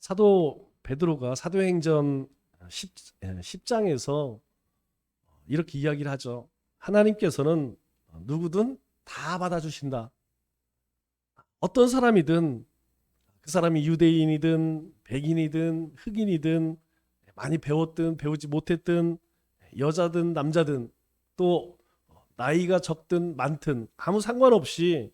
사도 베드로가 사도행전 10장에서 이렇게 이야기를 하죠. 하나님께서는 누구든 다 받아주신다. 어떤 사람이든 그 사람이 유대인이든 백인이든 흑인이든 많이 배웠든 배우지 못했든 여자든 남자든 또 나이가 적든 많든 아무 상관없이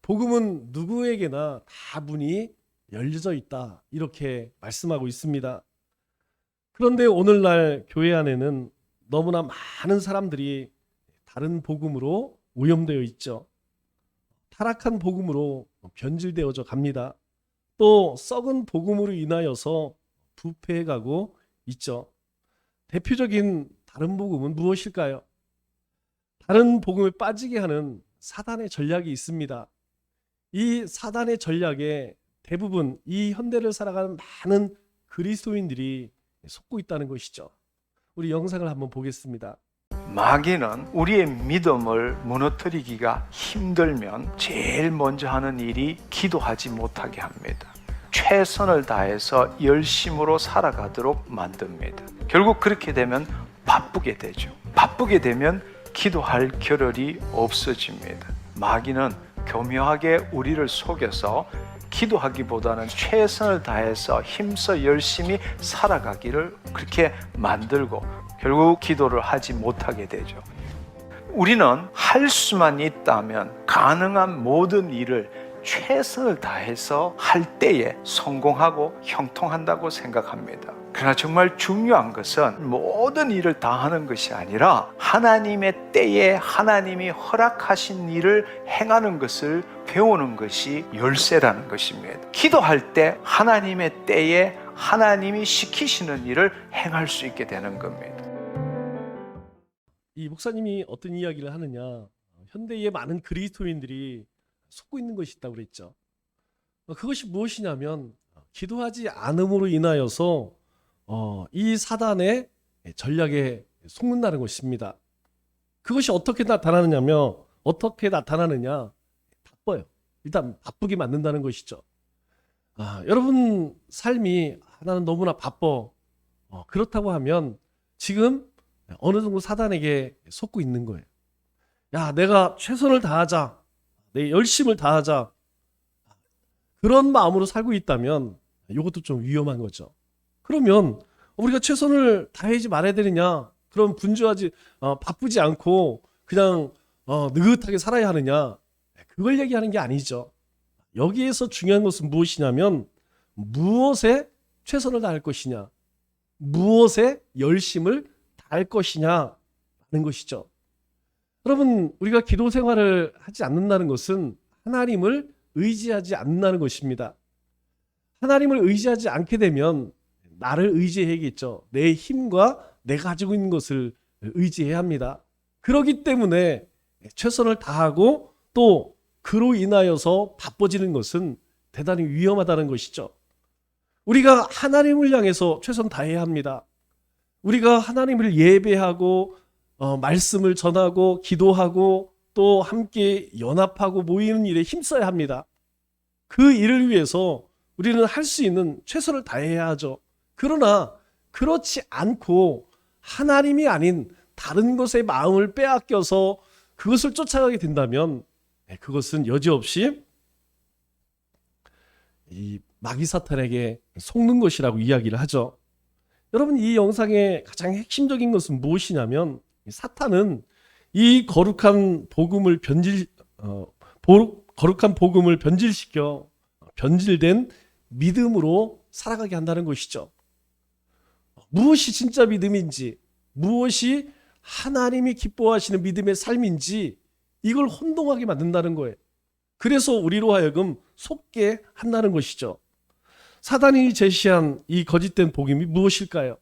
복음은 누구에게나 다 문이 열려져 있다. 이렇게 말씀하고 있습니다. 그런데 오늘날 교회 안에는 너무나 많은 사람들이 다른 복음으로 오염되어 있죠. 타락한 복음으로 변질되어져 갑니다. 또 썩은 복음으로 인하여서 부패해가고 있죠. 대표적인 다른 복음은 무엇일까요? 다른 복음에 빠지게 하는 사단의 전략이 있습니다. 이 사단의 전략에 대부분 이 현대를 살아가는 많은 그리스도인들이 속고 있다는 것이죠. 우리 영상을 한번 보겠습니다. 마귀는 우리의 믿음을 무너뜨리기가 힘들면 제일 먼저 하는 일이 기도하지 못하게 합니다. 최선을 다해서 열심으로 살아가도록 만듭니다. 결국 그렇게 되면 바쁘게 되죠. 바쁘게 되면 기도할 겨를이 없어집니다. 마귀는 교묘하게 우리를 속여서 기도하기보다는 최선을 다해서 힘써 열심히 살아가기를 그렇게 만들고 결국 기도를 하지 못하게 되죠. 우리는 할 수만 있다면 가능한 모든 일을 최선을 다해서 할 때에 성공하고 형통한다고 생각합니다. 그러나 정말 중요한 것은 모든 일을 다 하는 것이 아니라 하나님의 때에 하나님이 허락하신 일을 행하는 것을 배우는 것이 열쇠라는 것입니다. 기도할 때 하나님의 때에 하나님이 시키시는 일을 행할 수 있게 되는 겁니다. 이 목사님이 어떤 이야기를 하느냐, 현대의 많은 그리스도인들이 속고 있는 것이 있다고 그랬죠. 그것이 무엇이냐면 기도하지 않음으로 인하여서 이 사단의 전략에 속는다는 것입니다. 그것이 어떻게 나타나느냐, 바빠요. 일단 바쁘게 만든다는 것이죠. 여러분 삶이 나는 너무나 바빠. 그렇다고 하면 지금 어느 정도 사단에게 속고 있는 거예요. 야, 내가 최선을 다하자. 내 열심을 다하자. 그런 마음으로 살고 있다면 이것도 좀 위험한 거죠. 그러면 우리가 최선을 다하지 말아야 되느냐? 그럼 바쁘지 않고 그냥 느긋하게 살아야 하느냐? 그걸 얘기하는 게 아니죠. 여기에서 중요한 것은 무엇이냐면 무엇에 최선을 다할 것이냐, 무엇에 열심을 다할 것이냐라는 것이죠. 여러분, 우리가 기도 생활을 하지 않는다는 것은 하나님을 의지하지 않는다는 것입니다. 하나님을 의지하지 않게 되면 나를 의지해야겠죠. 내 힘과 내가 가지고 있는 것을 의지해야 합니다. 그렇기 때문에 최선을 다하고 또 그로 인하여서 바빠지는 것은 대단히 위험하다는 것이죠. 우리가 하나님을 향해서 최선 다해야 합니다. 우리가 하나님을 예배하고 말씀을 전하고 기도하고 또 함께 연합하고 모이는 일에 힘써야 합니다. 그 일을 위해서 우리는 할 수 있는 최선을 다해야 하죠. 그러나 그렇지 않고 하나님이 아닌 다른 것에 마음을 빼앗겨서 그것을 쫓아가게 된다면 그것은 여지없이 이 마귀 사탄에게 속는 것이라고 이야기를 하죠. 여러분, 이 영상의 가장 핵심적인 것은 무엇이냐면 사탄은 이 거룩한 복음을 변질시켜 변질된 믿음으로 살아가게 한다는 것이죠. 무엇이 진짜 믿음인지, 무엇이 하나님이 기뻐하시는 믿음의 삶인지 이걸 혼동하게 만든다는 거예요. 그래서 우리로 하여금 속게 한다는 것이죠. 사단이 제시한 이 거짓된 복음이 무엇일까요?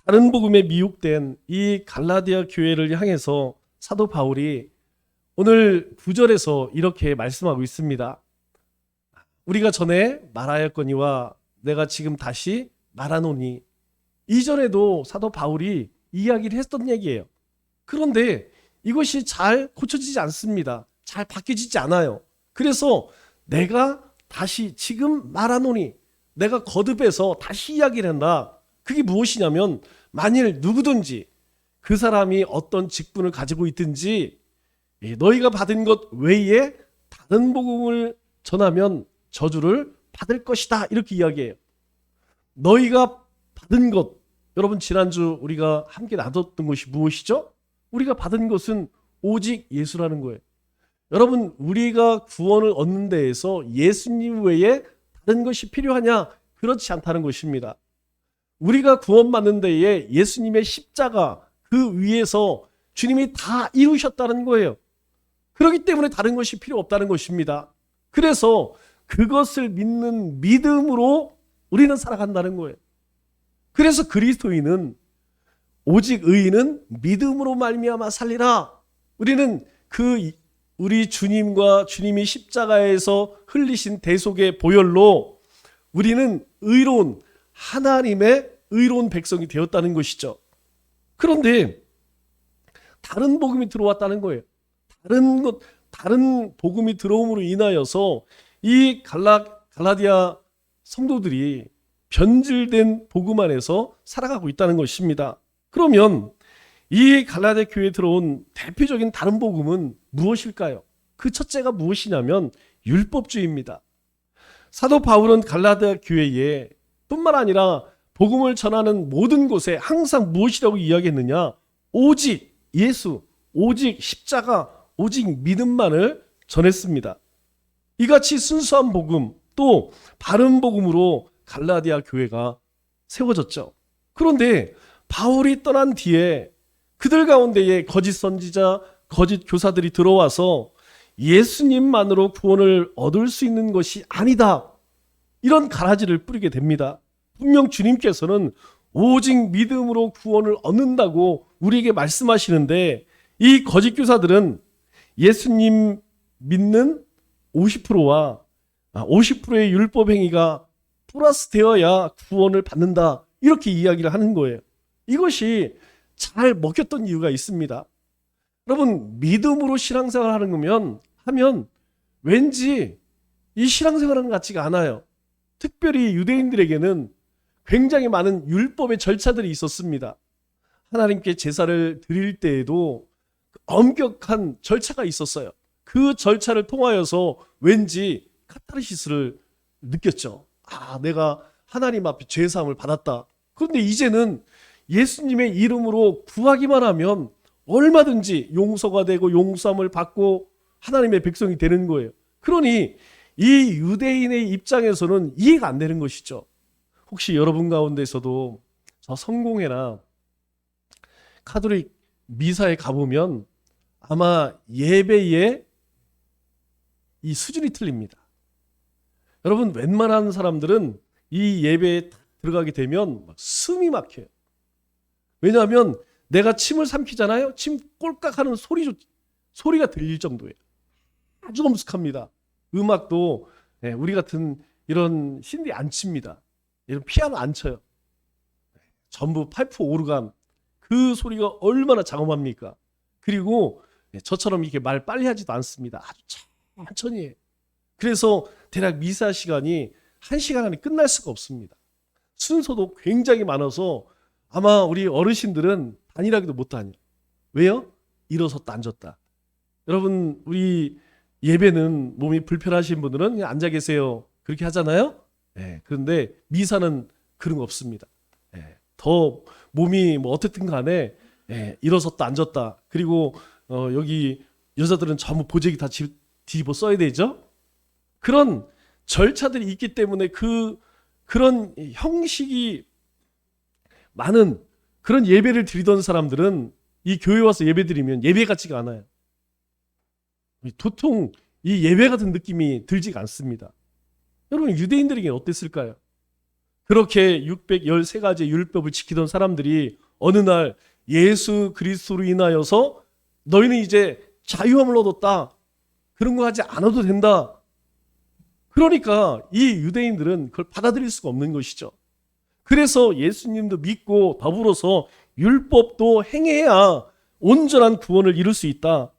다른 복음에 미혹된 이 갈라디아 교회를 향해서 사도 바울이 오늘 9절에서 이렇게 말씀하고 있습니다. 우리가 전에 말하였거니와 내가 지금 다시 말하노니. 이전에도 사도 바울이 이야기를 했던 얘기예요. 그런데 이것이 잘 고쳐지지 않습니다. 잘 바뀌지 않아요. 그래서 내가 다시 지금 말하노니, 내가 거듭해서 다시 이야기를 한다. 그게 무엇이냐면 만일 누구든지 그 사람이 어떤 직분을 가지고 있든지 너희가 받은 것 외에 다른 복음을 전하면 저주를 받을 것이다. 이렇게 이야기해요. 너희가 받은 것, 여러분 지난주 우리가 함께 나눴던 것이 무엇이죠? 우리가 받은 것은 오직 예수라는 거예요. 여러분 우리가 구원을 얻는 데에서 예수님 외에 다른 것이 필요하냐? 그렇지 않다는 것입니다. 우리가 구원받는 데에 예수님의 십자가 그 위에서 주님이 다 이루셨다는 거예요. 그렇기 때문에 다른 것이 필요 없다는 것입니다. 그래서 그것을 믿는 믿음으로 우리는 살아간다는 거예요. 그래서 그리스도인은 오직 의인은 믿음으로 말미암아 살리라. 우리는 우리 주님과 주님이 십자가에서 흘리신 대속의 보혈로 우리는 의로운 하나님의 의로운 백성이 되었다는 것이죠. 그런데 다른 복음이 들어왔다는 거예요. 다른 복음이 들어옴으로 인하여서 이 갈라디아 성도들이 변질된 복음 안에서 살아가고 있다는 것입니다. 그러면 이 갈라디아 교회에 들어온 대표적인 다른 복음은 무엇일까요? 그 첫째가 무엇이냐면 율법주의입니다. 사도 바울은 갈라디아 교회에 뿐만 아니라 복음을 전하는 모든 곳에 항상 무엇이라고 이야기했느냐? 오직 예수, 오직 십자가, 오직 믿음만을 전했습니다. 이같이 순수한 복음, 또 바른 복음으로 갈라디아 교회가 세워졌죠. 그런데 바울이 떠난 뒤에 그들 가운데에 거짓 선지자, 거짓 교사들이 들어와서 예수님만으로 구원을 얻을 수 있는 것이 아니다. 이런 가라지를 뿌리게 됩니다. 분명 주님께서는 오직 믿음으로 구원을 얻는다고 우리에게 말씀하시는데 이 거짓 교사들은 예수님 믿는 50%와 50%의 율법 행위가 플러스 되어야 구원을 받는다. 이렇게 이야기를 하는 거예요. 이것이 잘 먹혔던 이유가 있습니다. 여러분 믿음으로 신앙생활 하면 왠지 이 신앙생활하는 것 같지가 않아요. 특별히 유대인들에게는 굉장히 많은 율법의 절차들이 있었습니다. 하나님께 제사를 드릴 때에도 엄격한 절차가 있었어요. 그 절차를 통하여서 왠지 카타르시스를 느꼈죠. 내가 하나님 앞에 죄사함을 받았다. 그런데 이제는 예수님의 이름으로 구하기만 하면 얼마든지 용서가 되고 용서함을 받고 하나님의 백성이 되는 거예요. 그러니 이 유대인의 입장에서는 이해가 안 되는 것이죠. 혹시 여러분 가운데서도 저 성공회나 카톨릭 미사에 가보면 아마 예배의 이 수준이 틀립니다. 여러분 웬만한 사람들은 이 예배에 들어가게 되면 막 숨이 막혀요. 왜냐하면 내가 침을 삼키잖아요. 침 꼴깍하는 소리가 들릴 정도예요. 아주 엄숙합니다. 음악도 우리 같은 이런 신디 안 칩니다. 이런 피아노 안 쳐요. 전부 파이프 오르간 그 소리가 얼마나 장엄합니까? 그리고 저처럼 이렇게 말 빨리 하지도 않습니다. 아주 천천히 해요. 그래서 대략 미사 시간이 1시간 안에 끝날 수가 없습니다. 순서도 굉장히 많아서 아마 우리 어르신들은 단일하게도 못 다녀요. 왜요? 일어섰다 앉았다. 여러분 우리 예배는 몸이 불편하신 분들은 그냥 앉아 계세요. 그렇게 하잖아요. 그런데 미사는 그런 거 없습니다. 더 몸이 뭐 어떻든 간에 일어섰다 앉았다. 그리고 여기 여자들은 전부 보재기 다 뒤집어 써야 되죠. 그런 절차들이 있기 때문에 그런 형식이 많은 그런 예배를 드리던 사람들은 이 교회 와서 예배 드리면 예배 같지가 않아요. 도통 이 예배 같은 느낌이 들지가 않습니다. 여러분 유대인들에게는 어땠을까요? 그렇게 613가지의 율법을 지키던 사람들이 어느 날 예수 그리스도로 인하여서 너희는 이제 자유함을 얻었다. 그런 거 하지 않아도 된다. 그러니까 이 유대인들은 그걸 받아들일 수가 없는 것이죠. 그래서 예수님도 믿고 더불어서 율법도 행해야 온전한 구원을 이룰 수 있다.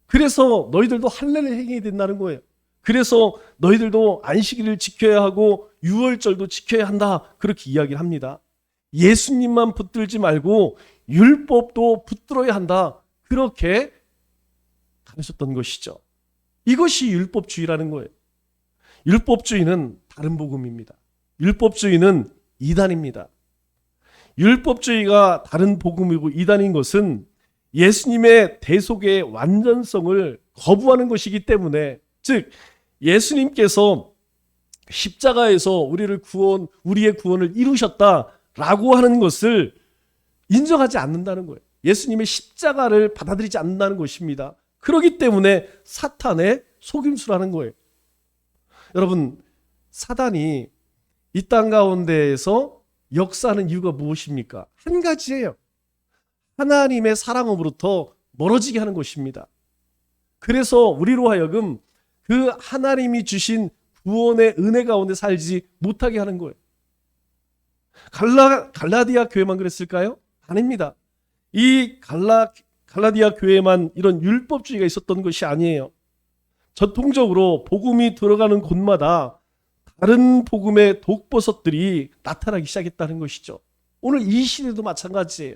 그래서 너희들도 할례를 행해야 된다는 거예요. 그래서 너희들도 안식일을 지켜야 하고 유월절도 지켜야 한다. 그렇게 이야기를 합니다. 예수님만 붙들지 말고 율법도 붙들어야 한다. 그렇게 가르쳤던 것이죠. 이것이 율법주의라는 거예요. 율법주의는 다른 복음입니다. 율법주의는 이단입니다. 율법주의가 다른 복음이고 이단인 것은 예수님의 대속의 완전성을 거부하는 것이기 때문에, 즉 예수님께서 십자가에서 우리의 구원을 이루셨다라고 하는 것을 인정하지 않는다는 거예요. 예수님의 십자가를 받아들이지 않는다는 것입니다. 그렇기 때문에 사탄의 속임수라는 거예요. 여러분, 사단이 이 땅 가운데에서 역사하는 이유가 무엇입니까? 한 가지예요. 하나님의 사랑으로부터 멀어지게 하는 것입니다. 그래서 우리로 하여금 그 하나님이 주신 구원의 은혜 가운데 살지 못하게 하는 거예요. 갈라디아 교회만 그랬을까요? 아닙니다. 이 갈라디아 교회만 이런 율법주의가 있었던 것이 아니에요. 전통적으로 복음이 들어가는 곳마다 다른 복음의 독버섯들이 나타나기 시작했다는 것이죠. 오늘 이 시대도 마찬가지예요.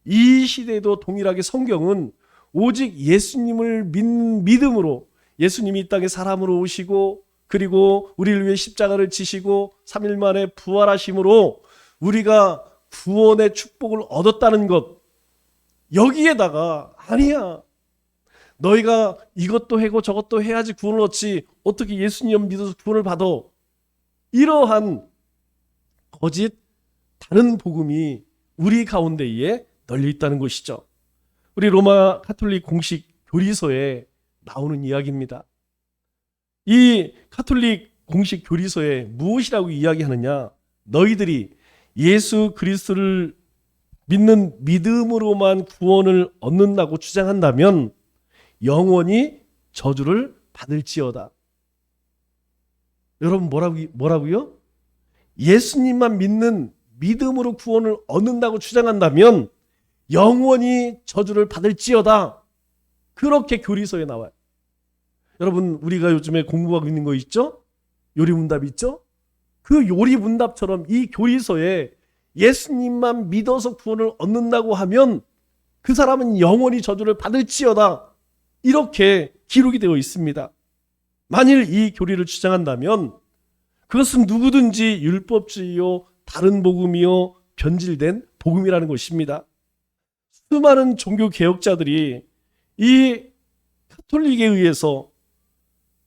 이 시대에도 동일하게 성경은 오직 예수님을 믿음으로, 예수님이 이 땅에 사람으로 오시고 그리고 우리를 위해 십자가를 지시고 3일 만에 부활하심으로 우리가 구원의 축복을 얻었다는 것, 여기에다가 아니야, 너희가 이것도 하고 저것도 해야지 구원을 얻지, 어떻게 예수님 믿어서 구원을 받아, 이러한 거짓 다른 복음이 우리 가운데에 널려 있다는 것이죠. 우리 로마 가톨릭 공식 교리서에 나오는 이야기입니다. 이 가톨릭 공식 교리서에 무엇이라고 이야기하느냐? 너희들이 예수 그리스도를 믿는 믿음으로만 구원을 얻는다고 주장한다면 영원히 저주를 받을지어다. 여러분, 뭐라고요? 예수님만 믿는 믿음으로 구원을 얻는다고 주장한다면 영원히 저주를 받을지어다. 그렇게 교리서에 나와요. 여러분, 우리가 요즘에 공부하고 있는 거 있죠? 요리문답 있죠? 그 요리문답처럼 이 교리서에 예수님만 믿어서 구원을 얻는다고 하면 그 사람은 영원히 저주를 받을지어다. 이렇게 기록이 되어 있습니다. 만일 이 교리를 주장한다면 그것은 누구든지 율법주의요, 다른 복음이요, 변질된 복음이라는 것입니다. 수많은 종교 개혁자들이 이 가톨릭에 의해서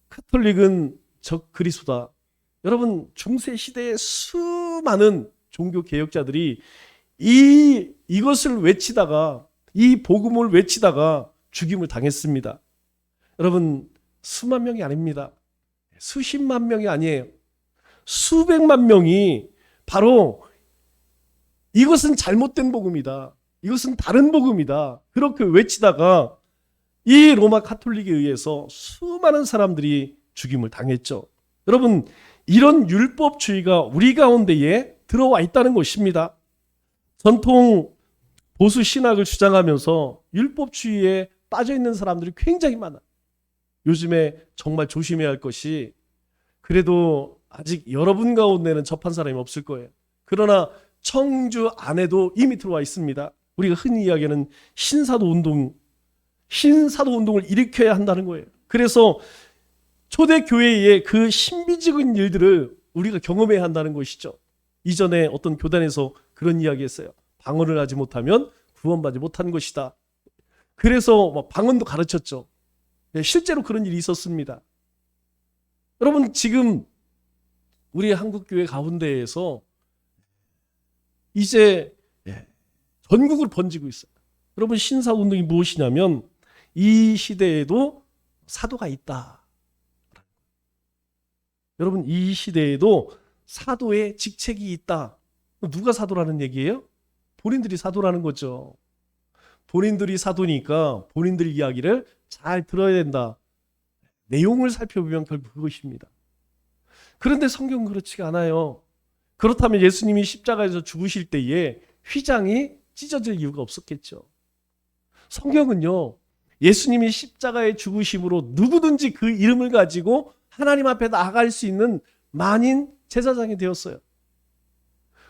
가톨릭은 적 그리스도다. 여러분, 중세 시대의 수많은 종교 개혁자들이 이것을 외치다가, 이 복음을 외치다가 죽임을 당했습니다. 여러분, 수만 명이 아닙니다. 수십만 명이 아니에요. 수백만 명이 바로 이것은 잘못된 복음이다, 이것은 다른 복음이다, 그렇게 외치다가 이 로마 가톨릭에 의해서 수많은 사람들이 죽임을 당했죠. 여러분, 이런 율법주의가 우리 가운데에 들어와 있다는 것입니다. 전통 보수 신학을 주장하면서 율법주의에 빠져 있는 사람들이 굉장히 많아요. 요즘에 정말 조심해야 할 것이, 그래도 아직 여러분 가운데는 접한 사람이 없을 거예요. 그러나 청주 안에도 이미 들어와 있습니다. 우리가 흔히 이야기하는 신사도 운동을 일으켜야 한다는 거예요. 그래서 초대교회의 그 신비적인 일들을 우리가 경험해야 한다는 것이죠. 이전에 어떤 교단에서 그런 이야기 했어요. 방언을 하지 못하면 구원받지 못한 것이다. 그래서 방언도 가르쳤죠. 실제로 그런 일이 있었습니다. 여러분, 지금 우리 한국교회 가운데에서 이제 전국을 번지고 있어요. 여러분, 신사운동이 무엇이냐면 이 시대에도 사도가 있다. 여러분, 이 시대에도 사도의 직책이 있다. 누가 사도라는 얘기예요? 본인들이 사도라는 거죠. 본인들이 사도니까 본인들 이야기를 잘 들어야 된다. 내용을 살펴보면 결국 그것입니다. 그런데 성경은 그렇지가 않아요. 그렇다면 예수님이 십자가에서 죽으실 때에 휘장이 찢어질 이유가 없었겠죠. 성경은요, 예수님이 십자가에 죽으심으로 누구든지 그 이름을 가지고 하나님 앞에 나아갈 수 있는 만인 제사장이 되었어요.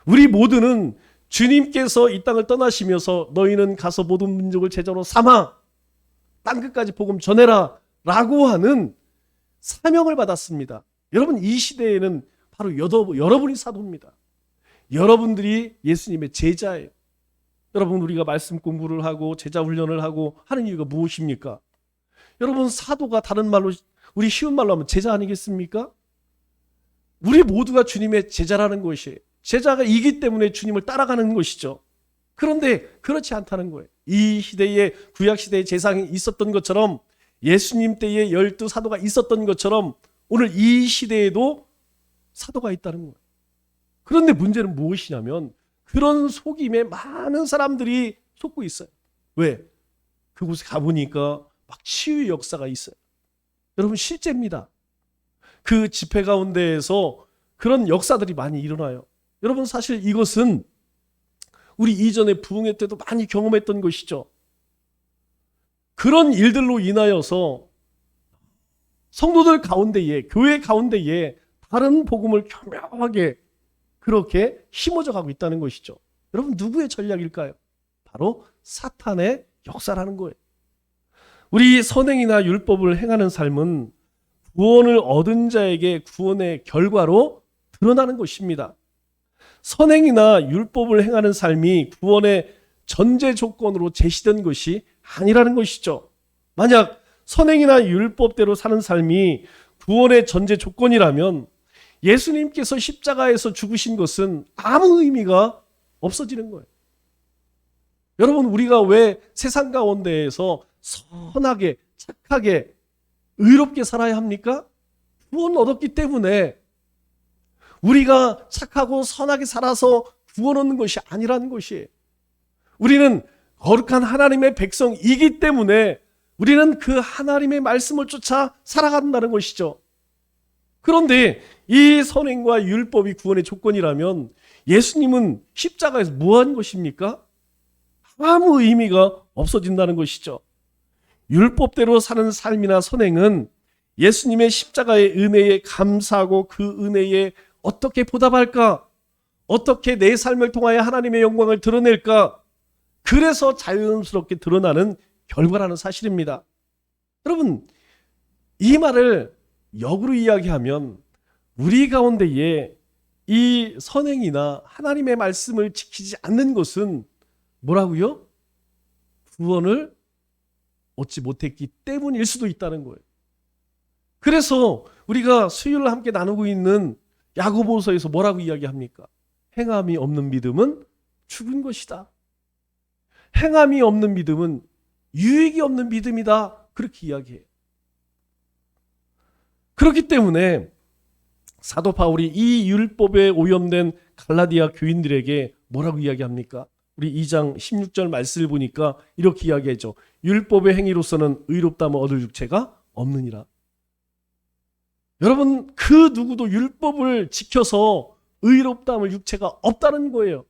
우리 모두는 주님께서 이 땅을 떠나시면서 너희는 가서 모든 민족을 제자로 삼아 땅끝까지 복음 전해라 라고 하는 사명을 받았습니다. 여러분, 이 시대에는 바로 여러분이 사도입니다. 여러분들이 예수님의 제자예요. 여러분, 우리가 말씀 공부를 하고 제자 훈련을 하고 하는 이유가 무엇입니까? 여러분, 사도가 다른 말로, 우리 쉬운 말로 하면 제자 아니겠습니까? 우리 모두가 주님의 제자라는 것이에요. 제자가 이기 때문에 주님을 따라가는 것이죠. 그런데 그렇지 않다는 거예요. 이 시대에, 구약시대에 제사장이 있었던 것처럼, 예수님 때에 12사도가 있었던 것처럼 오늘 이 시대에도 사도가 있다는 거예요. 그런데 문제는 무엇이냐면 그런 속임에 많은 사람들이 속고 있어요. 왜? 그곳에 가보니까 막 치유의 역사가 있어요. 여러분, 실제입니다. 그 집회 가운데에서 그런 역사들이 많이 일어나요. 여러분, 사실 이것은 우리 이전에 부흥회 때도 많이 경험했던 것이죠. 그런 일들로 인하여서 성도들 가운데에, 교회 가운데에 다른 복음을 교묘하게 그렇게 심어져 가고 있다는 것이죠. 여러분, 누구의 전략일까요? 바로 사탄의 역사라는 거예요. 우리 선행이나 율법을 행하는 삶은 구원을 얻은 자에게 구원의 결과로 드러나는 것입니다. 선행이나 율법을 행하는 삶이 구원의 전제 조건으로 제시된 것이 아니라는 것이죠. 만약 선행이나 율법대로 사는 삶이 구원의 전제 조건이라면 예수님께서 십자가에서 죽으신 것은 아무 의미가 없어지는 거예요. 여러분, 우리가 왜 세상 가운데에서 선하게, 착하게, 의롭게 살아야 합니까? 구원 얻었기 때문에. 우리가 착하고 선하게 살아서 구원 얻는 것이 아니라는 것이에요. 우리는 거룩한 하나님의 백성이기 때문에 우리는 그 하나님의 말씀을 쫓아 살아간다는 것이죠. 그런데 이 선행과 율법이 구원의 조건이라면 예수님은 십자가에서 무엇한 것입니까? 아무 의미가 없어진다는 것이죠. 율법대로 사는 삶이나 선행은 예수님의 십자가의 은혜에 감사하고 그 은혜에 어떻게 보답할까? 어떻게 내 삶을 통하여 하나님의 영광을 드러낼까? 그래서 자연스럽게 드러나는 결과라는 사실입니다. 여러분, 이 말을 역으로 이야기하면 우리 가운데에 이 선행이나 하나님의 말씀을 지키지 않는 것은 뭐라고요? 구원을 얻지 못했기 때문일 수도 있다는 거예요. 그래서 우리가 수요일을 함께 나누고 있는 야고보서에서 뭐라고 이야기합니까? 행함이 없는 믿음은 죽은 것이다. 행함이 없는 믿음은 유익이 없는 믿음이다. 그렇게 이야기해요. 그렇기 때문에 사도 바울이 이 율법에 오염된 갈라디아 교인들에게 뭐라고 이야기합니까? 우리 2장 16절 말씀을 보니까 이렇게 이야기하죠. 율법의 행위로서는 의롭다함을 얻을 육체가 없느니라. 여러분, 그 누구도 율법을 지켜서 의롭다함을 육체가 없다는 거예요.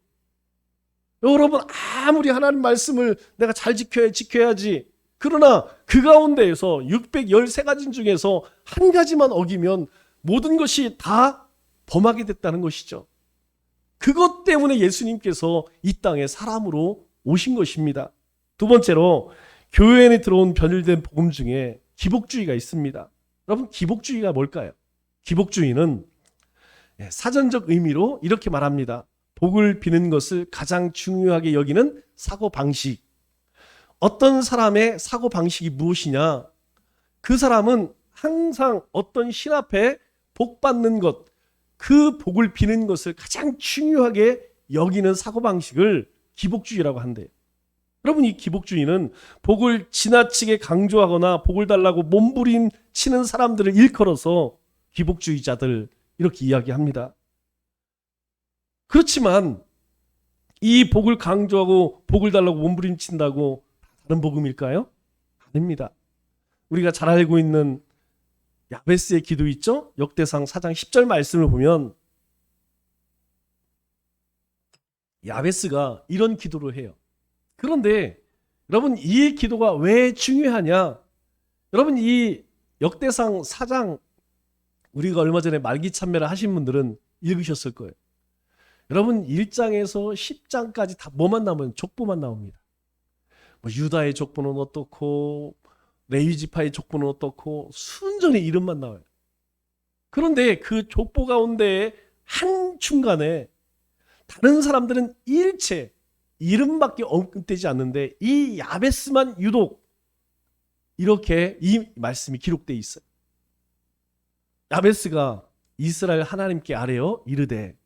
여러분, 아무리 하나님 말씀을 내가 잘 지켜야지. 그러나 그 가운데에서 613가지 중에서 한 가지만 어기면 모든 것이 다 범하게 됐다는 것이죠. 그것 때문에 예수님께서 이 땅에 사람으로 오신 것입니다. 두 번째로, 교회에 들어온 변질된 복음 중에 기복주의가 있습니다. 여러분, 기복주의가 뭘까요? 기복주의는 사전적 의미로 이렇게 말합니다. 복을 비는 것을 가장 중요하게 여기는 사고방식. 어떤 사람의 사고방식이 무엇이냐? 그 사람은 항상 어떤 신 앞에 복 받는 것, 그 복을 비는 것을 가장 중요하게 여기는 사고방식을 기복주의라고 한대요. 여러분, 이 기복주의는 복을 지나치게 강조하거나 복을 달라고 몸부림치는 사람들을 일컬어서 기복주의자들 이렇게 이야기합니다. 그렇지만 이 복을 강조하고 복을 달라고 몸부림친다고 다른 복음일까요? 아닙니다. 우리가 잘 알고 있는 야베스의 기도 있죠? 역대상 4장 10절 말씀을 보면 야베스가 이런 기도를 해요. 그런데 여러분, 이 기도가 왜 중요하냐? 여러분, 이 역대상 4장 우리가 얼마 전에 말기 참배를 하신 분들은 읽으셨을 거예요. 여러분 1장에서 10장까지 다 뭐만 나오면 족보만 나옵니다. 뭐 유다의 족보는 어떻고 레위 지파의 족보는 어떻고 순전히 이름만 나와요. 그런데 그 족보 가운데 한중간에 다른 사람들은 일체 이름밖에 언급되지 않는데 이 야베스만 유독 이렇게 이 말씀이 기록되어 있어요. 야베스가 이스라엘 하나님께 아뢰어 이르되,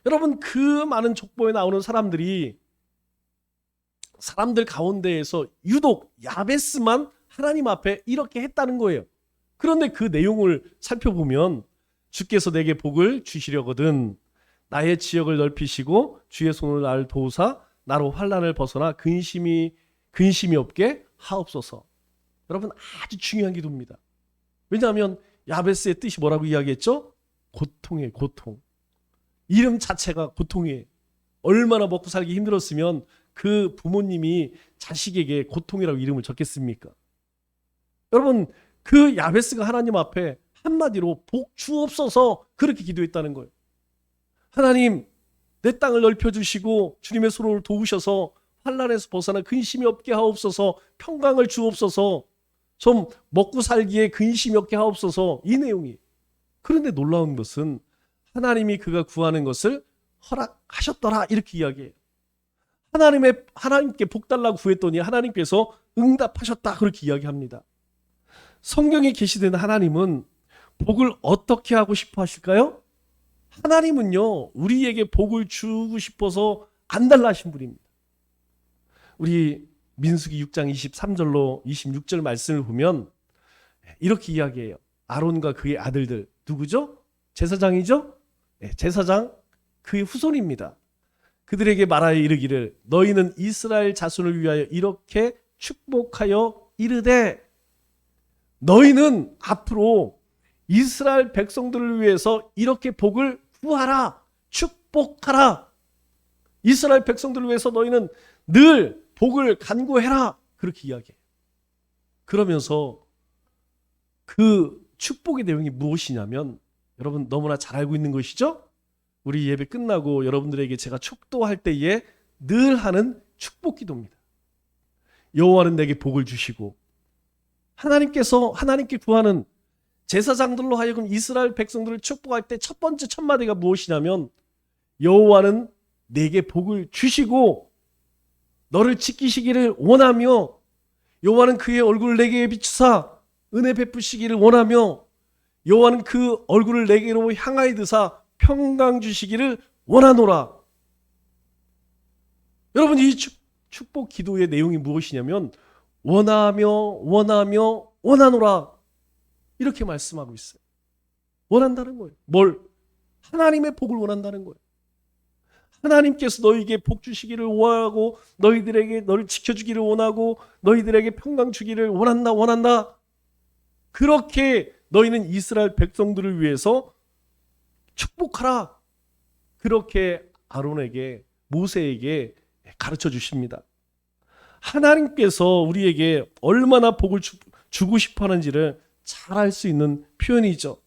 여러분 그 많은 족보에 나오는 사람들 가운데에서 유독 야베스만 하나님 앞에 이렇게 했다는 거예요. 그런데 그 내용을 살펴보면 주께서 내게 복을 주시려거든 나의 지역을 넓히시고 주의 손을 나를 도우사 나로 환난을 벗어나 근심이 없게 하옵소서. 여러분 아주 중요한 기도입니다. 왜냐하면 야베스의 뜻이 뭐라고 이야기했죠? 고통이에요. 고통. 이름 자체가 고통이에요. 얼마나 먹고 살기 힘들었으면 그 부모님이 자식에게 고통이라고 이름을 적겠습니까? 여러분 그 야베스가 하나님 앞에 한마디로 복 주옵소서 그렇게 기도했다는 거예요. 하나님 내 땅을 넓혀주시고 주님의 손을 도우셔서 환난에서 벗어나 근심이 없게 하옵소서, 평강을 주옵소서, 좀 먹고 살기에 근심이 없게 하옵소서, 이 내용이. 그런데 놀라운 것은 하나님이 그가 구하는 것을 허락하셨더라 이렇게 이야기해요. 하나님께 복 달라고 구했더니 하나님께서 응답하셨다 그렇게 이야기합니다. 성경에 계시된 하나님은 복을 어떻게 하고 싶어 하실까요? 하나님은요 우리에게 복을 주고 싶어서 안 달라 하신 분입니다. 우리 민수기 6장 23절로 26절 말씀을 보면 이렇게 이야기해요. 아론과 그의 아들들 누구죠? 제사장이죠? 제사장 그의 후손입니다. 그들에게 말하여 이르기를 너희는 이스라엘 자손을 위하여 이렇게 축복하여 이르되, 너희는 앞으로 이스라엘 백성들을 위해서 이렇게 복을 구하라, 축복하라. 이스라엘 백성들을 위해서 너희는 늘 복을 간구해라 그렇게 이야기해요. 그러면서 그 축복의 내용이 무엇이냐면 여러분 너무나 잘 알고 있는 것이죠. 우리 예배 끝나고 여러분들에게 제가 축도할 때에 늘 하는 축복 기도입니다. 여호와는 내게 복을 주시고, 하나님께 구하는 제사장들로 하여금 이스라엘 백성들을 축복할 때 첫 번째 첫 마디가 무엇이냐면 여호와는 내게 복을 주시고 너를 지키시기를 원하며, 여호와는 그의 얼굴을 내게 비추사 은혜 베푸시기를 원하며, 여호와는 그 얼굴을 내게로 향하여 드사 평강 주시기를 원하노라. 여러분 이 축복 기도의 내용이 무엇이냐면 원하노라 이렇게 말씀하고 있어요. 원한다는 거예요. 뭘? 하나님의 복을 원한다는 거예요. 하나님께서 너희에게 복 주시기를 원하고 너희들에게 너를 지켜주기를 원하고 너희들에게 평강 주기를 원한다. 그렇게 너희는 이스라엘 백성들을 위해서 축복하라. 그렇게 아론에게 모세에게 가르쳐 주십니다. 하나님께서 우리에게 얼마나 복을 주고 싶어 하는지를 잘 알 수 있는 표현이죠.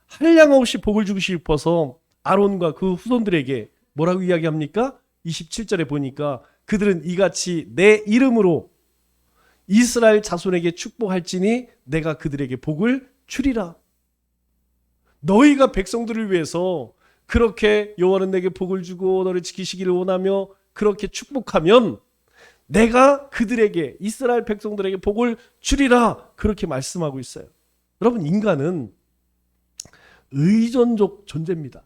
한량없이 복을 주고 싶어서 아론과 그 후손들에게 뭐라고 이야기합니까? 27절에 보니까 그들은 이같이 내 이름으로 이스라엘 자손에게 축복할지니 내가 그들에게 복을 주리라. 너희가 백성들을 위해서 그렇게 여호와는 내게 복을 주고 너를 지키시기를 원하며 그렇게 축복하면 내가 그들에게 이스라엘 백성들에게 복을 주리라 그렇게 말씀하고 있어요. 여러분 인간은 의존적 존재입니다.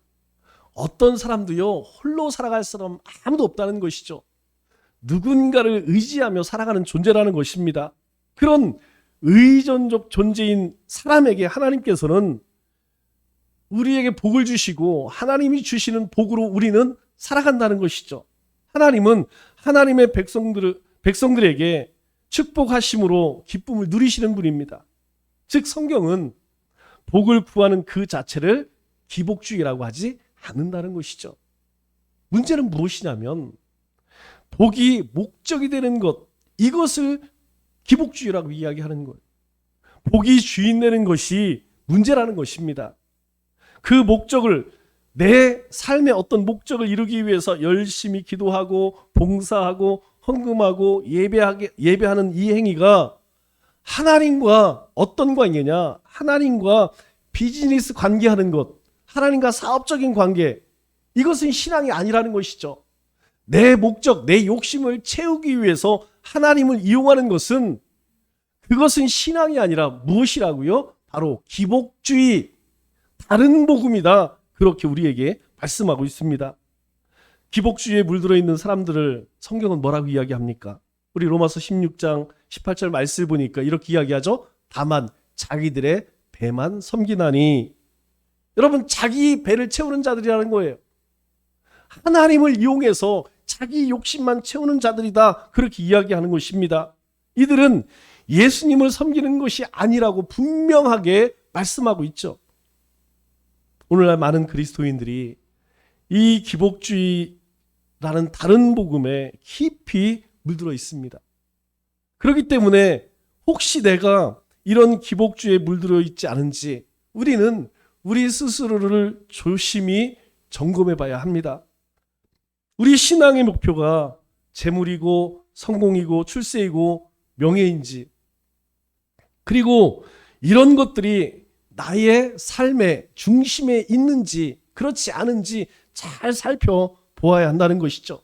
어떤 사람도요 홀로 살아갈 사람 아무도 없다는 것이죠. 누군가를 의지하며 살아가는 존재라는 것입니다. 그런 의존적 존재인 사람에게 하나님께서는 우리에게 복을 주시고 하나님이 주시는 복으로 우리는 살아간다는 것이죠. 하나님은 하나님의 백성들에게 축복하심으로 기쁨을 누리시는 분입니다. 즉 성경은 복을 구하는 그 자체를 기복주의라고 하지 않는다는 것이죠. 문제는 무엇이냐면 복이 목적이 되는 것, 이것을 기복주의라고 이야기하는 거예요. 복이 주인 되는 것이 문제라는 것입니다. 그 목적을, 내 삶의 어떤 목적을 이루기 위해서 열심히 기도하고 봉사하고 헌금하고 예배하는 이 행위가 하나님과 어떤 관계냐? 하나님과 비즈니스 관계하는 것, 하나님과 사업적인 관계, 이것은 신앙이 아니라는 것이죠. 내 목적, 내 욕심을 채우기 위해서 하나님을 이용하는 것은, 그것은 신앙이 아니라 무엇이라고요? 바로 기복주의, 다른 복음이다. 그렇게 우리에게 말씀하고 있습니다. 기복주의에 물들어 있는 사람들을 성경은 뭐라고 이야기합니까? 우리 로마서 16장 18절 말씀을 보니까 이렇게 이야기하죠. 다만 자기들의 배만 섬기나니. 여러분, 자기 배를 채우는 자들이라는 거예요. 하나님을 이용해서 자기 욕심만 채우는 자들이다. 그렇게 이야기하는 것입니다. 이들은 예수님을 섬기는 것이 아니라고 분명하게 말씀하고 있죠. 오늘날 많은 그리스도인들이 이 기복주의라는 다른 복음에 깊이 물들어 있습니다. 그렇기 때문에 혹시 내가 이런 기복주의에 물들어 있지 않은지 우리는 우리 스스로를 조심히 점검해 봐야 합니다. 우리 신앙의 목표가 재물이고 성공이고 출세이고 명예인지, 그리고 이런 것들이 나의 삶의 중심에 있는지 그렇지 않은지 잘 살펴보아야 한다는 것이죠.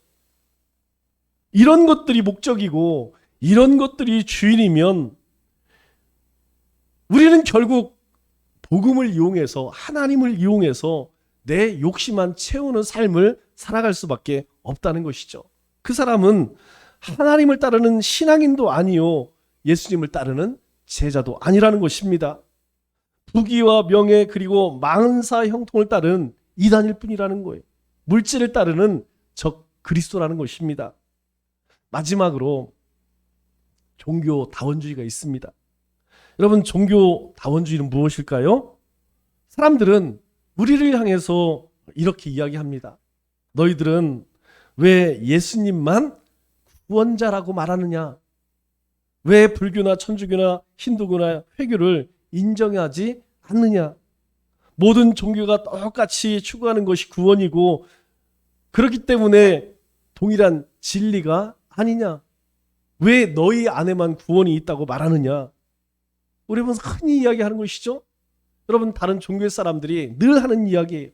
이런 것들이 목적이고 이런 것들이 주인이면 우리는 결국 복음을 이용해서, 하나님을 이용해서 내 욕심만 채우는 삶을 살아갈 수밖에 없다는 것이죠. 그 사람은 하나님을 따르는 신앙인도 아니요, 예수님을 따르는 제자도 아니라는 것입니다. 부귀와 명예 그리고 만사 형통을 따른 이단일 뿐이라는 거예요. 물질을 따르는 적 그리스도라는 것입니다. 마지막으로 종교다원주의가 있습니다. 여러분, 종교다원주의는 무엇일까요? 사람들은 우리를 향해서 이렇게 이야기합니다. 너희들은 왜 예수님만 구원자라고 말하느냐? 왜 불교나 천주교나 힌두교나 회교를 인정하지 않느냐? 모든 종교가 똑같이 추구하는 것이 구원이고 그렇기 때문에 동일한 진리가 아니냐? 왜 너희 안에만 구원이 있다고 말하느냐? 우리는 흔히 이야기하는 것이죠. 여러분, 다른 종교의 사람들이 늘 하는 이야기예요.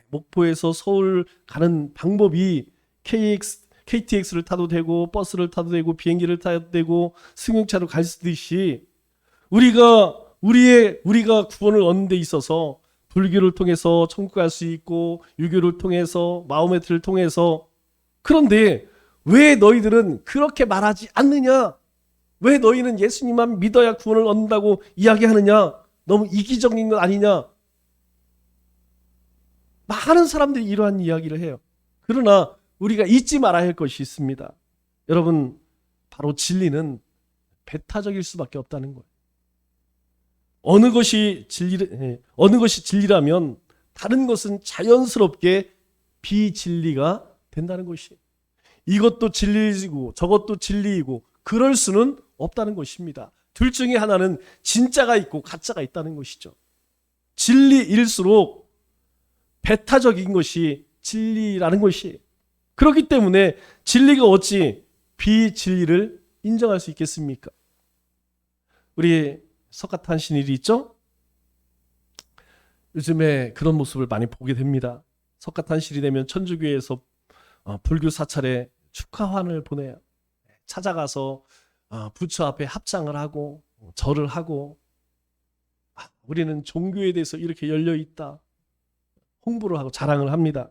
목포에서 서울 가는 방법이 KTX를 타도 되고 버스를 타도 되고 비행기를 타도 되고 승용차로 갈 수 있듯이 우리가 구원을 얻는 데 있어서 불교를 통해서 천국 갈 수 있고 유교를 통해서 마호메트를 통해서, 그런데 왜 너희들은 그렇게 말하지 않느냐? 왜 너희는 예수님만 믿어야 구원을 얻는다고 이야기하느냐? 너무 이기적인 것 아니냐? 많은 사람들이 이러한 이야기를 해요. 그러나 우리가 잊지 말아야 할 것이 있습니다. 여러분, 바로 진리는 배타적일 수밖에 없다는 거예요. 어느 것이 진리라면 다른 것은 자연스럽게 비진리가 된다는 것이에요. 이것도 진리이고 저것도 진리이고 그럴 수는 없다는 것입니다. 둘 중에 하나는 진짜가 있고 가짜가 있다는 것이죠. 진리일수록 배타적인 것이 진리라는 것이에요. 그렇기 때문에 진리가 어찌 비진리를 인정할 수 있겠습니까? 우리 석가탄신일이 있죠? 요즘에 그런 모습을 많이 보게 됩니다. 석가탄신일이 되면 천주교에서 불교 사찰에 축하환을 보내요. 찾아가서 부처 앞에 합장을 하고 절을 하고, 우리는 종교에 대해서 이렇게 열려있다 홍보를 하고 자랑을 합니다.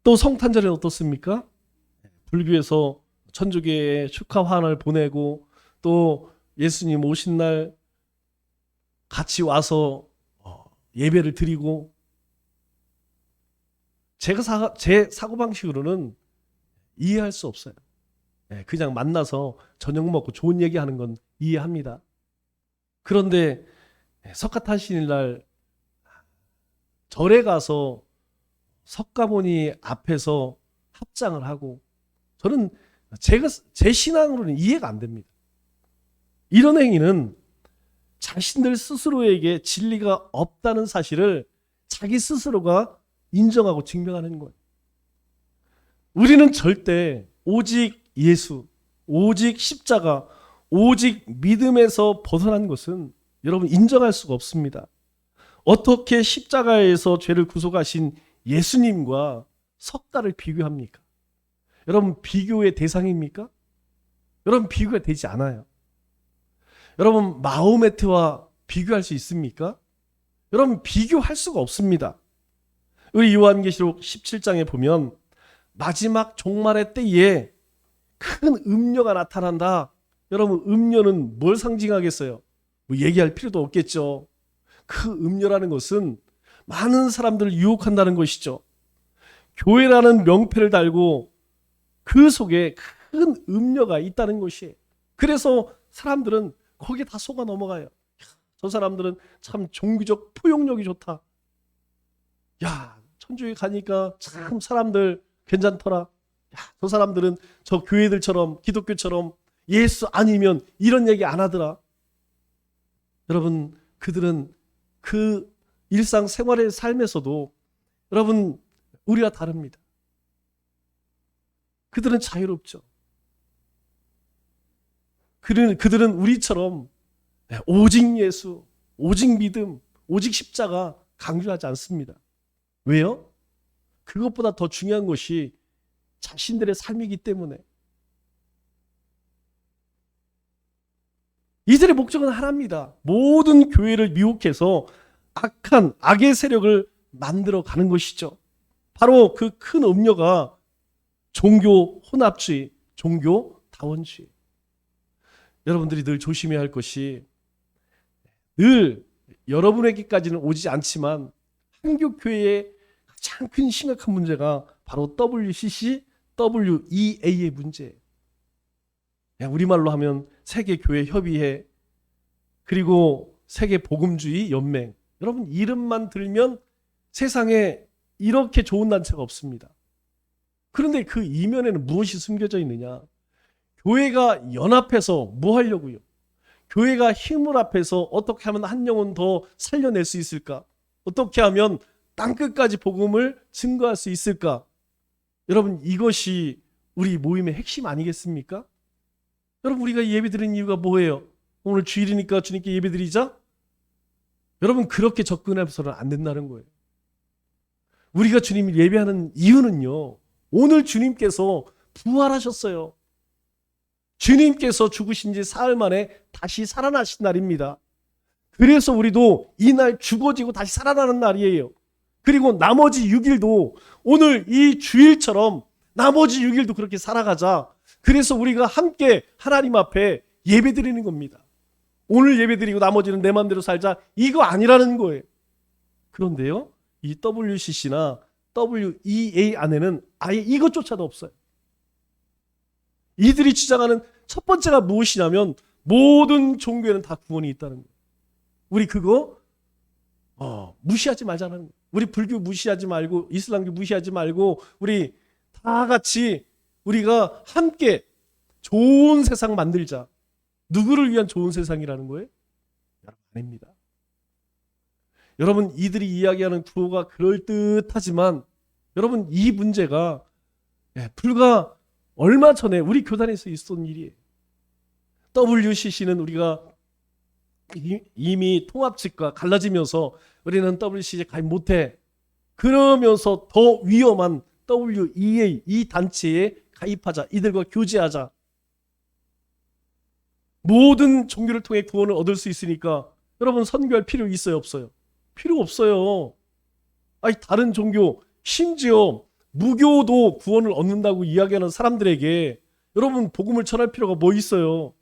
또 성탄절에 어떻습니까? 불교에서 천주교에 축하환을 보내고 또 예수님 오신 날 같이 와서 예배를 드리고, 제 사고방식으로는 이해할 수 없어요. 그냥 만나서 저녁 먹고 좋은 얘기하는 건 이해합니다. 그런데 석가탄신일 날 절에 가서 석가모니 앞에서 합장을 하고, 저는 제 신앙으로는 이해가 안 됩니다. 이런 행위는 자신들 스스로에게 진리가 없다는 사실을 자기 스스로가 인정하고 증명하는 거예요. 우리는 절대 오직 예수, 오직 십자가, 오직 믿음에서 벗어난 것은 여러분 인정할 수가 없습니다. 어떻게 십자가에서 죄를 구속하신 예수님과 석가를 비교합니까? 여러분 비교의 대상입니까? 여러분 비교가 되지 않아요. 여러분 마호메트와 비교할 수 있습니까? 여러분 비교할 수가 없습니다. 우리 요한계시록 17장에 보면 마지막 종말의 때에 큰 음녀가 나타난다. 여러분 음녀는 뭘 상징하겠어요? 뭐 얘기할 필요도 없겠죠. 그 음녀라는 것은 많은 사람들을 유혹한다는 것이죠. 교회라는 명패를 달고 그 속에 큰 음녀가 있다는 것이에요. 그래서 사람들은 거기에 다 속아 넘어가요. 저 사람들은 참 종교적 포용력이 좋다. 야, 천주에 가니까 참 사람들 괜찮더라. 야, 저 사람들은 저 교회들처럼 기독교처럼 예수 아니면 이런 얘기 안 하더라. 여러분 그들은 그 일상생활의 삶에서도 여러분 우리와 다릅니다. 그들은 자유롭죠. 그들은 우리처럼 오직 예수, 오직 믿음, 오직 십자가 강조하지 않습니다. 왜요? 그것보다 더 중요한 것이 자신들의 삶이기 때문에. 이들의 목적은 하나입니다. 모든 교회를 미혹해서 악한 악의 세력을 만들어 가는 것이죠. 바로 그 큰 음료가 종교 혼합주의, 종교 다원주의. 여러분들이 늘 조심해야 할 것이 늘 여러분에게까지는 오지 않지만 한국 교회의 가장 큰 심각한 문제가 바로 WCC, WEA의 문제예요. 우리말로 하면 세계교회협의회 그리고 세계복음주의 연맹. 여러분 이름만 들면 세상에 이렇게 좋은 단체가 없습니다. 그런데 그 이면에는 무엇이 숨겨져 있느냐? 교회가 연합해서 뭐 하려고요? 교회가 힘을 합해서 어떻게 하면 한 영혼 더 살려낼 수 있을까? 어떻게 하면 땅끝까지 복음을 증거할 수 있을까? 여러분 이것이 우리 모임의 핵심 아니겠습니까? 여러분 우리가 예배드리는 이유가 뭐예요? 오늘 주일이니까 주님께 예배드리자? 여러분 그렇게 접근해서는 안 된다는 거예요. 우리가 주님을 예배하는 이유는요. 오늘 주님께서 부활하셨어요. 주님께서 죽으신 지 사흘 만에 다시 살아나신 날입니다. 그래서 우리도 이날 죽어지고 다시 살아나는 날이에요. 그리고 나머지 6일도 오늘 이 주일처럼 나머지 6일도 그렇게 살아가자. 그래서 우리가 함께 하나님 앞에 예배드리는 겁니다. 오늘 예배드리고 나머지는 내 마음대로 살자. 이거 아니라는 거예요. 그런데요. 이 WCC나 WEA 안에는 아예 이것조차도 없어요. 이들이 주장하는 첫 번째가 무엇이냐면 모든 종교에는 다 구원이 있다는 거예요. 우리 그거 무시하지 말자는 거예요. 우리 불교 무시하지 말고 이슬람교 무시하지 말고 우리 다 같이 우리가 함께 좋은 세상 만들자. 누구를 위한 좋은 세상이라는 거예요? 여러분 아닙니다. 여러분 이들이 이야기하는 구호가 그럴듯하지만 여러분 이 문제가 불과 얼마 전에 우리 교단에서 있었던 일이에요. WCC는 우리가 이미 통합측과 갈라지면서 우리는 WCC에 가입 못해. 그러면서 더 위험한 WEA 이 단체에 가입하자. 이들과 교제하자. 모든 종교를 통해 구원을 얻을 수 있으니까 여러분 선교할 필요 있어요 없어요? 필요 없어요. 아니 다른 종교 심지어 무교도 구원을 얻는다고 이야기하는 사람들에게 여러분 복음을 전할 필요가 뭐 있어요?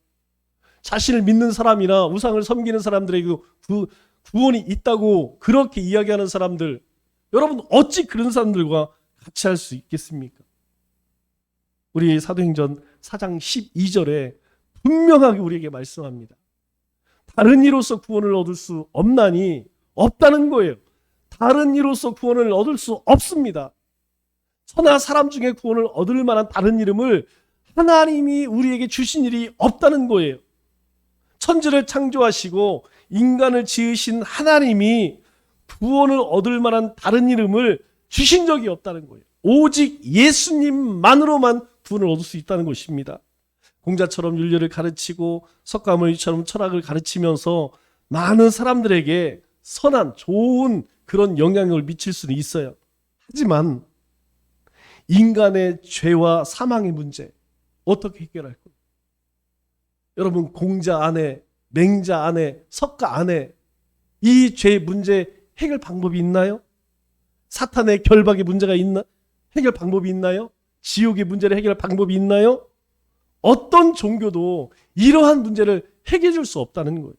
자신을 믿는 사람이나 우상을 섬기는 사람들에게도 구원이 있다고 그렇게 이야기하는 사람들 여러분 어찌 그런 사람들과 같이 할 수 있겠습니까? 우리 사도행전 4장 12절에 분명하게 우리에게 말씀합니다. 다른 이로서 구원을 얻을 수 없나니 없다는 거예요. 다른 이로서 구원을 얻을 수 없습니다. 천하 사람 중에 구원을 얻을 만한 다른 이름을 하나님이 우리에게 주신 일이 없다는 거예요. 천지를 창조하시고 인간을 지으신 하나님이 구원을 얻을 만한 다른 이름을 주신 적이 없다는 거예요. 오직 예수님만으로만 구원을 얻을 수 있다는 것입니다. 공자처럼 윤리를 가르치고 석가모니처럼 철학을 가르치면서 많은 사람들에게 선한 좋은 그런 영향력을 미칠 수는 있어요. 하지만 인간의 죄와 사망의 문제 어떻게 해결할 거예요? 여러분, 공자 안에, 맹자 안에, 석가 안에 이 죄 문제 해결 방법이 있나요? 사탄의 결박의 문제가 있나? 해결 방법이 있나요? 지옥의 문제를 해결할 방법이 있나요? 어떤 종교도 이러한 문제를 해결해 줄 수 없다는 거예요.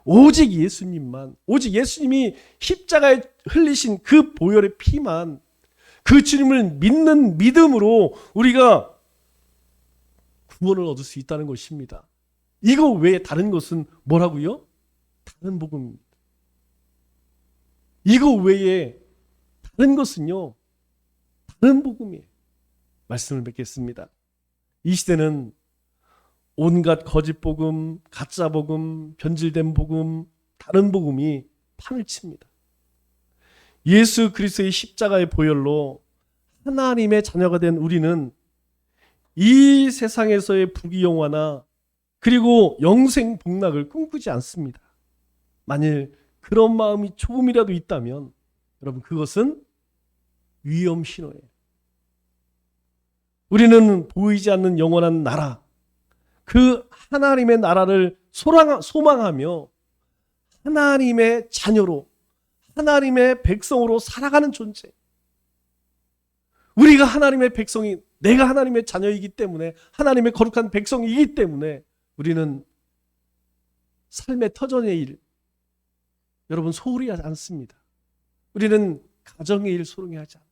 오직 예수님만, 오직 예수님이 십자가에 흘리신 그 보혈의 피만, 그 주님을 믿는 믿음으로 우리가 구원을 얻을 수 있다는 것입니다. 이거 외에 다른 것은 뭐라고요? 다른 복음입니다. 이거 외에 다른 것은요, 다른 복음이에요. 말씀을 맺겠습니다. 이 시대는 온갖 거짓 복음, 가짜 복음, 변질된 복음, 다른 복음이 판을 칩니다. 예수 그리스도의 십자가의 보혈로 하나님의 자녀가 된 우리는 이 세상에서의 부귀영화나 그리고 영생 복락을 꿈꾸지 않습니다. 만일 그런 마음이 조금이라도 있다면 여러분, 그것은 위험 신호예요. 우리는 보이지 않는 영원한 나라, 그 하나님의 나라를 소망하며 하나님의 자녀로, 하나님의 백성으로 살아가는 존재. 우리가 하나님의 백성이, 내가 하나님의 자녀이기 때문에, 하나님의 거룩한 백성이기 때문에 우리는 삶의 터전의 일, 여러분, 소홀히 하지 않습니다. 우리는 가정의 일 소홀히 하지 않아요.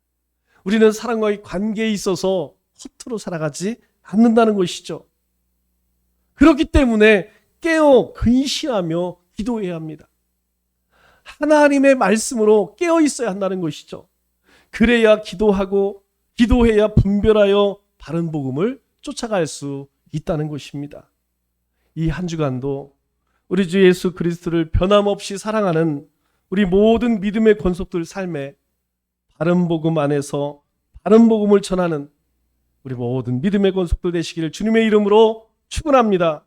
우리는 사람과의 관계에 있어서 허투루 살아가지 않는다는 것이죠. 그렇기 때문에 깨어 근신하며 기도해야 합니다. 하나님의 말씀으로 깨어 있어야 한다는 것이죠. 그래야 기도하고, 기도해야 분별하여 바른 복음을 쫓아갈 수 있다는 것입니다. 이 한 주간도 우리 주 예수 그리스도를 변함없이 사랑하는 우리 모든 믿음의 권속들 삶에 바른 복음 안에서 바른 복음을 전하는 우리 모든 믿음의 권속들 되시기를 주님의 이름으로 축원합니다.